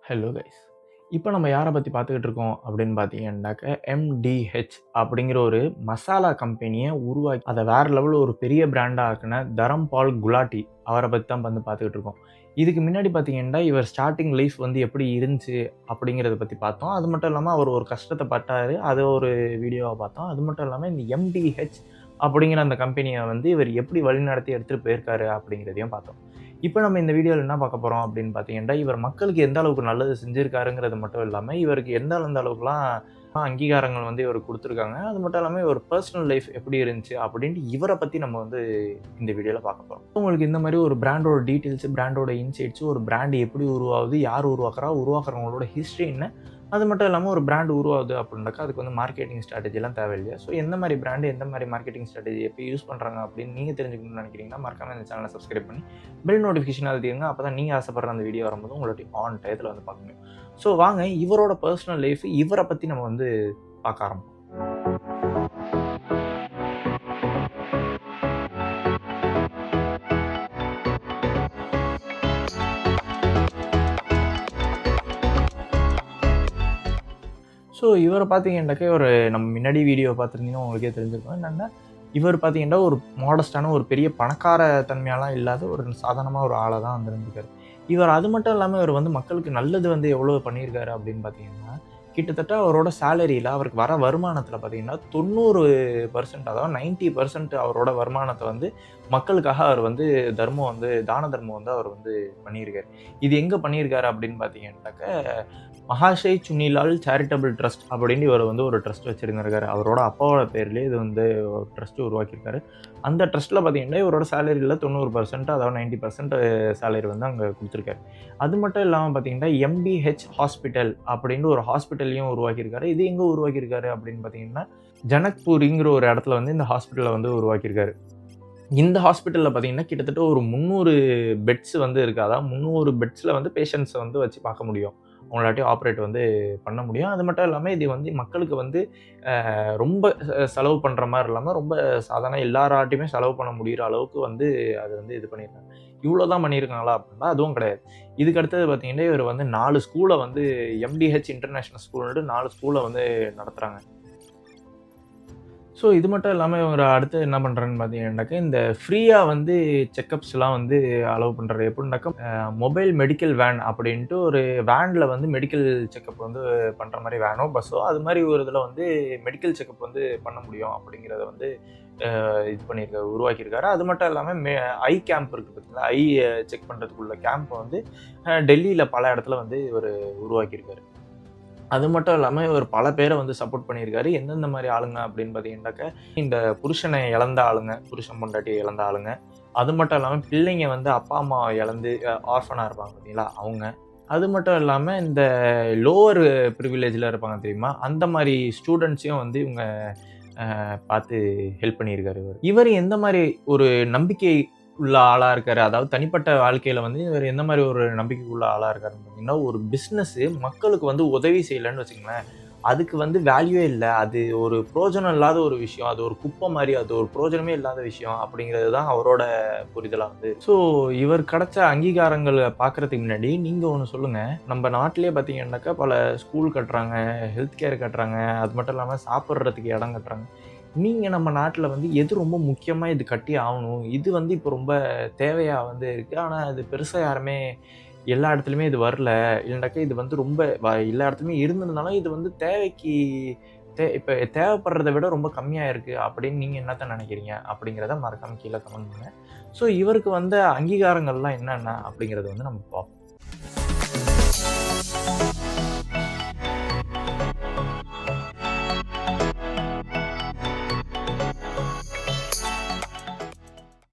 Hello guys. இப்போ நம்ம யாரை பற்றி பார்த்துக்கிட்டு இருக்கோம் அப்படின்னு பார்த்தீங்கன்னாக்க எம்டிஹெச் அப்படிங்கிற ஒரு மசாலா கம்பெனியை உருவாக்கி அதை வேறு லெவலில் ஒரு பெரிய பிராண்டாக ஆக்குன தரம்பால் குலாட்டி அவரை பற்றி தான் வந்து பார்த்துக்கிட்டு இருக்கோம். இதுக்கு முன்னாடி பார்த்தீங்கன்னா இவர் ஸ்டார்டிங் லைஃப் வந்து எப்படி இருந்துச்சு அப்படிங்கிறத பற்றி பார்த்தோம். அது மட்டும் இல்லாமல் அவர் ஒரு கஷ்டத்தை பட்டார், அதை ஒரு வீடியோவை பார்த்தோம். அது மட்டும் இல்லாமல் இந்த எம்டிஹெச் அப்படிங்கிற அந்த கம்பெனியை வந்து இவர் எப்படி வழிநடத்தி எடுத்துகிட்டு போயிருக்காரு அப்படிங்கிறதையும் பார்த்தோம். இப்போ நம்ம இந்த வீடியோவில் என்ன பார்க்க போகிறோம் அப்படின்னு பார்த்தீங்கன்னா, இவர் மக்களுக்கு எந்த அளவுக்கு நல்லது செஞ்சிருக்காருங்கிறது மட்டும் இல்லாமல், இவருக்கு எந்த அளவுக்குலாம் அங்கீகாரங்கள் வந்து இவருக்கு குடுத்துருக்காங்க. அது மட்டும் இல்லாம இவர் பர்சனல் லைஃப் எப்படி இருந்துச்சு அப்படின்ட்டு இவர பத்தி நம்ம வந்து இந்த வீடியோல பார்க்க போறோம். உங்களுக்கு இந்த மாரி ஒரு பிராண்டோட டீட்டெயில்ஸ், பிராண்டோட இன்சைட்ஸ், ஒரு பிராண்ட் எப்படி உருவாகுது, யார் உருவாக்குறா, உருவாக்குறவங்களோட ஹிஸ்டரி என்ன, அது மட்டும் இல்லாம ஒரு பிராண்ட் உருவாகுது அப்படின்னாக்கா அதுக்கு வந்து மார்க்கெட்டிங் ஸ்ட்ராட்டஜிலாம் தேவையில்லையா? ஸோ எந்த மாரி பிராண்டு, எந்த மாரி மார்க்கெட்டிங் ஸ்ட்ராட்டஜி எப்போ யூஸ் பண்றாங்க அப்படின்னு நீங்க தெரிஞ்சுக்கணும்னு நினைக்கிறீங்கன்னா, மறக்காம இந்த சேனலை சப்ஸ்கிரைப் பண்ணி பெல் நோட்டிஃபிகேஷன் அழுத்திடுங்க. அப்பதான் நீங்க ஆசைப்படுற அந்த வீடியோ வரும்போது உங்களுடைய ஆன் டயத்துல வந்து பார்க்க முடியும். ஸோ வாங்க இவரோட பர்சனல் லைஃப், இவரை பத்தி நம்ம வந்து பார்க்க ஆரம்பிப்போம். ஸோ இவரை பார்த்தீங்கன்னாக்கா நம்ம முன்னாடி வீடியோ பார்த்துருந்தீங்கன்னா உங்களுக்கே தெரிஞ்சிருக்கும். என்னென்னா இவர் பார்த்தீங்கன்னா ஒரு மாடஸ்டான ஒரு பெரிய பணக்கார தன்மையாலாம் இல்லாத ஒரு சாதாரணமாக ஒரு ஆளை தான் வந்து இருந்திருக்காரு. இவர் அது மட்டும் இல்லாமல் இவர் வந்து மக்களுக்கு நல்லது வந்து எவ்வளோ பண்ணியிருக்காரு அப்படின்னு பார்த்தீங்கன்னா, கிட்டத்தட்ட அவரோட சேலரியில் அவருக்கு வர வருமானத்தில் பார்த்தீங்கன்னா 90%, அதாவது 90% அவரோட வருமானத்தை வந்து மக்களுக்காக அவர் வந்து தான தர்மம் வந்து அவர் வந்து பண்ணியிருக்காரு. இது எங்கே பண்ணியிருக்காரு அப்படின்னு பார்த்தீங்கன்னாக்க, மகாஷய் சுனிலால் சேரிட்டபிள் ட்ரஸ்ட் அப்படின்னு இவர் வந்து ஒரு ட்ரஸ்ட் வச்சிருந்திருக்காரு. அவரோட அப்பாவோட பேர்லேயே இது வந்து ஒரு ட்ரஸ்ட் உருவாக்கியிருக்காரு. அந்த ட்ரஸ்ட்டில் பார்த்தீங்கன்னா இவரோட சேலரியில் 90%, அதாவது 90% சேலரி வந்து அங்கே கொடுத்துருக்காரு. அது மட்டும் இல்லாமல் பார்த்தீங்கன்னா எம்டிஹெச் ஹாஸ்பிட்டல் அப்படின்னு ஒரு ஹாஸ்பிட்டலையும் உருவாக்கியிருக்காரு. இது எங்கே உருவாக்கியிருக்காரு அப்படின்னு பார்த்தீங்கன்னா, ஜனக்பூரிங்கிற ஒரு இடத்துல வந்து இந்த ஹாஸ்பிட்டலை வந்து உருவாக்கியிருக்காரு. இந்த ஹாஸ்பிட்டலில் பார்த்தீங்கன்னா கிட்டத்தட்ட ஒரு 300 பெட்ஸ் வந்து இருக்குது. அதாவது 300 பெட்ஸில் வந்து பேஷண்ட்ஸை வந்து வச்சு பார்க்க முடியும். அவங்களாட்டியும் ஆப்ரேட் வந்து பண்ண முடியும். அது மட்டும் இல்லாமல் இது வந்து மக்களுக்கு வந்து ரொம்ப செலவு பண்ணுற மாதிரி இல்லாமல், ரொம்ப சாதாரண எல்லாராட்டையுமே செலவு பண்ண முடிகிற அளவுக்கு வந்து அது வந்து இது பண்ணியிருக்காங்க. இவ்வளோ தான் பண்ணியிருக்காங்களா அப்படின்னா அதுவும் கிடையாது. இதுக்கு அடுத்தது பார்த்தீங்கன்னா இவர் வந்து 4 ஸ்கூலை வந்து எம்டிஹெச் இன்டர்நேஷ்னல் ஸ்கூல்ன்ட்டு 4 ஸ்கூலை வந்து நடத்துகிறாங்க. ஸோ இது மட்டும் இல்லாமல் இவங்க அடுத்து என்ன பண்ணுறாங்கன்னு பார்த்தீங்கன்னாக்கா, இந்த ஃப்ரீயாக வந்து செக்கப்ஸ்லாம் வந்து அலோவ் பண்ணுறாரு. எப்படின்னாக்கா மொபைல் மெடிக்கல் வேன் அப்படின்ட்டு ஒரு வேனில் வந்து மெடிக்கல் செக்கப் வந்து பண்ணுற மாதிரி வேனோ பஸ்ஸோ அது மாதிரி ஒரு இதில் வந்து மெடிக்கல் செக்கப் வந்து பண்ண முடியும் அப்படிங்கிறத வந்து இது பண்ணியிருக்காரு, உருவாக்கியிருக்காரு. அது மட்டும் இல்லாமல் ஐ கேம்ப் இருக்குது பார்த்தீங்களா, ஐ செக் பண்ணுறதுக்குள்ள கேம்ப் வந்து டெல்லியில் பல இடத்துல வந்து இவர் உருவாக்கியிருக்காரு. அது மட்டும் இல்லாம இவர் பல பேரை வந்து சப்போர்ட் பண்ணியிருக்காரு. எந்தெந்த மாரி ஆளுங்க அப்படின்னு பார்த்தீங்கன்னாக்க, இந்த புருஷனை இழந்த ஆளுங்க, புருஷன் பொண்டாட்டிய இழந்த ஆளுங்க. அது மட்டும் இல்லாம பிள்ளைங்க வந்து அப்பா, அம்மா இழந்து ஆர்ஃபனா இருப்பாங்க பார்த்தீங்களா அவங்க. அது மட்டும் இல்லாம இந்த லோவர் பிரிவிலேஜ்ல இருப்பாங்க தெரியுமா? அந்த மாரி ஸ்டூடண்ட்ஸையும் வந்து இவங்க பார்த்து ஹெல்ப் பண்ணியிருக்காரு இவரு. இவரு எந்த மாரி ஒரு நம்பிக்கை உள்ள ஆளா இருக்காரு? அதாவது தனிப்பட்ட வாழ்க்கையில வந்து இவரு எந்த மாரி ஒரு நம்பிக்கைக்குள்ள ஆளா இருக்காருன்னு பார்த்தீங்கன்னா, ஒரு பிசினஸ் மக்களுக்கு வந்து உதவி செய்யலன்னு வச்சுக்கங்களேன், அதுக்கு வந்து வேல்யூவே இல்ல. அது ஒரு புரோஜனம் இல்லாத ஒரு விஷயம். அது ஒரு குப்பை மாரி, அது ஒரு புரோஜனமே இல்லாத விஷயம் அப்படிங்கிறது தான் அவரோட புரிதலா வந்து. ஸோ இவர் கிடைச்ச அங்கீகாரங்கள பார்க்கறதுக்கு முன்னாடி நீங்க ஒண்ணு சொல்லுங்க. நம்ம நாட்டிலேயே பார்த்தீங்கன்னாக்கா பல ஸ்கூல் கட்டுறாங்க, ஹெல்த் கேர் கட்டுறாங்க, அது மட்டும் இல்லாம சாப்பிடுறதுக்கு இடம் கட்டுறாங்க. நீங்க நம்ம நாட்டுல வந்து எது ரொம்ப முக்கியமா இது கட்டி ஆவணும். இது வந்து இப்போ ரொம்ப தேவையா வந்து இருக்கு. ஆனா அது பெருசா யாருமே எல்லா இடத்துலயுமே இது வரல. இல்லனாக்கா இது வந்து ரொம்ப எல்லா இடத்துலயுமே இருந்ததுனாலும் இது வந்து தேவைக்கு இப்ப தேவைப்படுறத விட ரொம்ப கம்மியா இருக்கு அப்படின்னு நீங்க என்னத்த நினைக்கிறீங்க? அப்படிங்கிறத மறக்காம கீழ கமெண்ட் பண்ணுங்க. ஸோ இவருக்கு வந்த அங்கீகாரங்கள்லாம் என்னென்ன அப்படிங்கிறத வந்து நம்ம பார்ப்போம்.